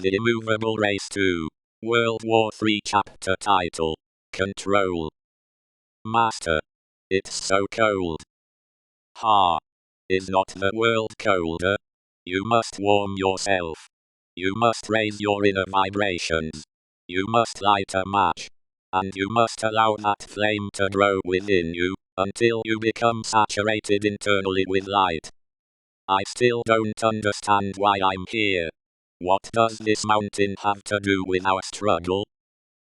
The Immovable Race 2. World War III Chapter Title. Control. Master. It's so cold. Ha. Is not the world colder? You must warm yourself. You must raise your inner vibrations. You must light a match. And you must allow that flame to grow within you, until you become saturated internally with light. I still don't understand why I'm here. What does this mountain have to do with our struggle?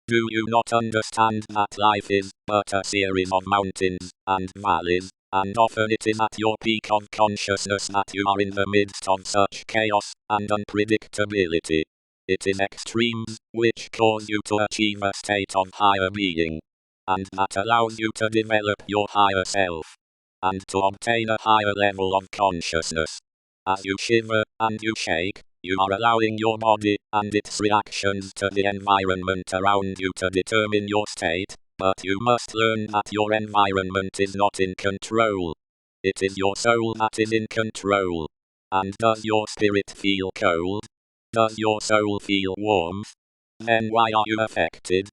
Do you not understand that life is but a series of mountains and valleys, and often it is at your peak of consciousness that you are in the midst of such chaos and unpredictability? It is extremes which cause you to achieve a state of higher being, and that allows you to develop your higher self, and to obtain a higher level of consciousness. As you shiver and you shake, you are allowing your body and its reactions to the environment around you to determine your state, but you must learn that your environment is not in control. It is your soul that is in control. And does your spirit feel cold? Does your soul feel warmth? Then why are you affected?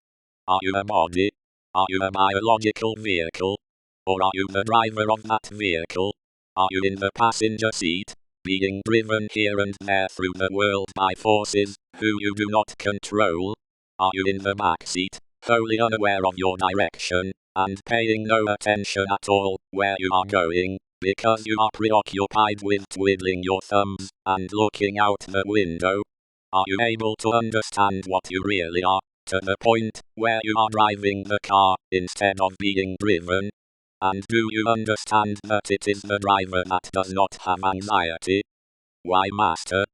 Are you a body? Are you a biological vehicle? Or are you the driver of that vehicle? Are you in the passenger seat, being driven here and there through the world by forces who you do not control? Are you in the back seat, wholly unaware of your direction, and paying no attention at all where you are going, because you are preoccupied with twiddling your thumbs and looking out the window? Are you able to understand what you really are, to the point where you are driving the car instead of being driven? And do you understand that it is the driver that does not have anxiety? Why, Master?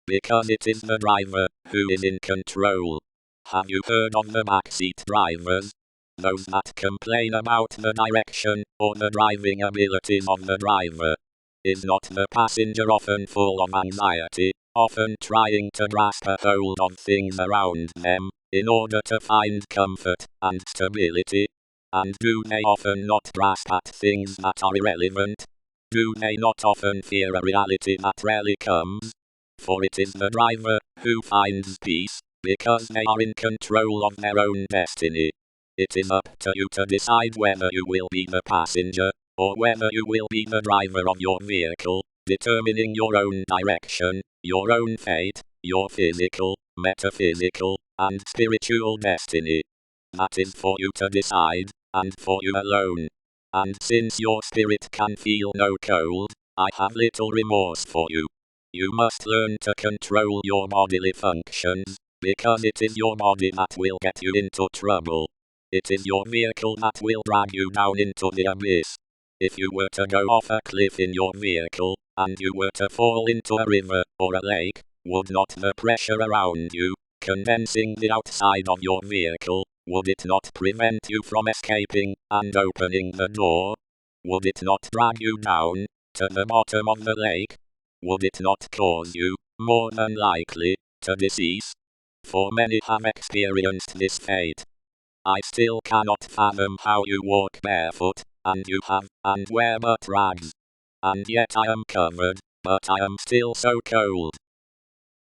Because it is the driver who is in control. Have you heard of the backseat drivers? Those that complain about the direction or the driving abilities of the driver. Is not the passenger often full of anxiety, often trying to grasp a hold of things around them, in order to find comfort and stability? And do they often not grasp at things that are irrelevant? Do they not often fear a reality that rarely comes? For it is the driver who finds peace, because they are in control of their own destiny. It is up to you to decide whether you will be the passenger, or whether you will be the driver of your vehicle, determining your own direction, your own fate, your physical, metaphysical, and spiritual destiny. That is for you to decide, and for you alone. And since your spirit can feel no cold, I have little remorse for you. You must learn to control your bodily functions, because it is your body that will get you into trouble. It is your vehicle that will drag you down into the abyss. If you were to go off a cliff in your vehicle, and you were to fall into a river or a lake, would not the pressure around you, condensing the outside of your vehicle, would it not prevent you from escaping and opening the door? Would it not drag you down to the bottom of the lake? Would it not cause you, more than likely, to decease? For many have experienced this fate. I still cannot fathom how you walk barefoot, and you have, and wear but rags. And yet I am covered, but I am still so cold.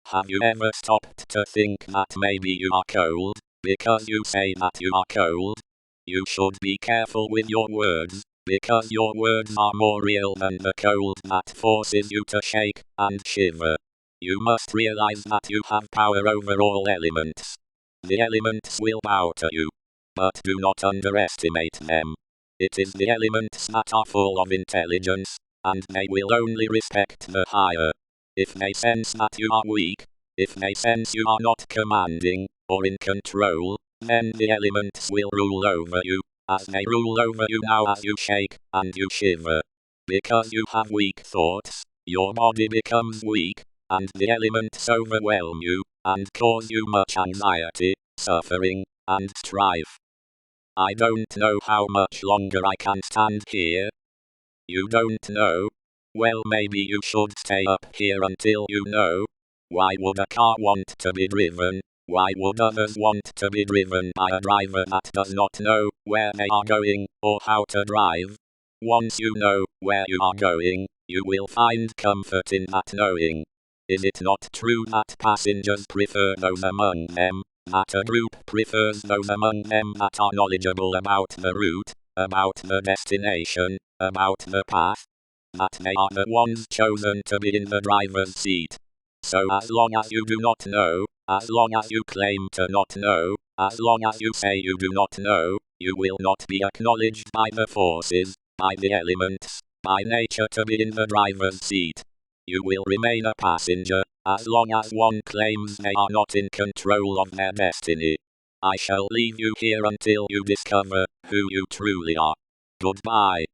Have you ever stopped to think that maybe you are cold, because you say that you are cold? You should be careful with your words, because your words are more real than the cold that forces you to shake and shiver. You must realize that you have power over all elements. The elements will bow to you, but do not underestimate them. It is the elements that are full of intelligence, and they will only respect the higher. If they sense that you are weak, if they sense you are not commanding, or in control, then the elements will rule over you, as they rule over you now as you shake and you shiver. Because you have weak thoughts, your body becomes weak, and the elements overwhelm you, and cause you much anxiety, suffering, and strife. I don't know how much longer I can stand here. You don't know? Well, maybe you should stay up here until you know. Why would a car want to be driven? Why would others want to be driven by a driver that does not know where they are going, or how to drive? Once you know where you are going, you will find comfort in that knowing. Is it not true that passengers prefer those among them, that a group prefers those among them that are knowledgeable about the route, about the destination, about the path? That they are the ones chosen to be in the driver's seat. So as long as you do not know, as long as you claim to not know, as long as you say you do not know, you will not be acknowledged by the forces, by the elements, by nature to be in the driver's seat. You will remain a passenger, as long as one claims they are not in control of their destiny. I shall leave you here until you discover who you truly are. Goodbye.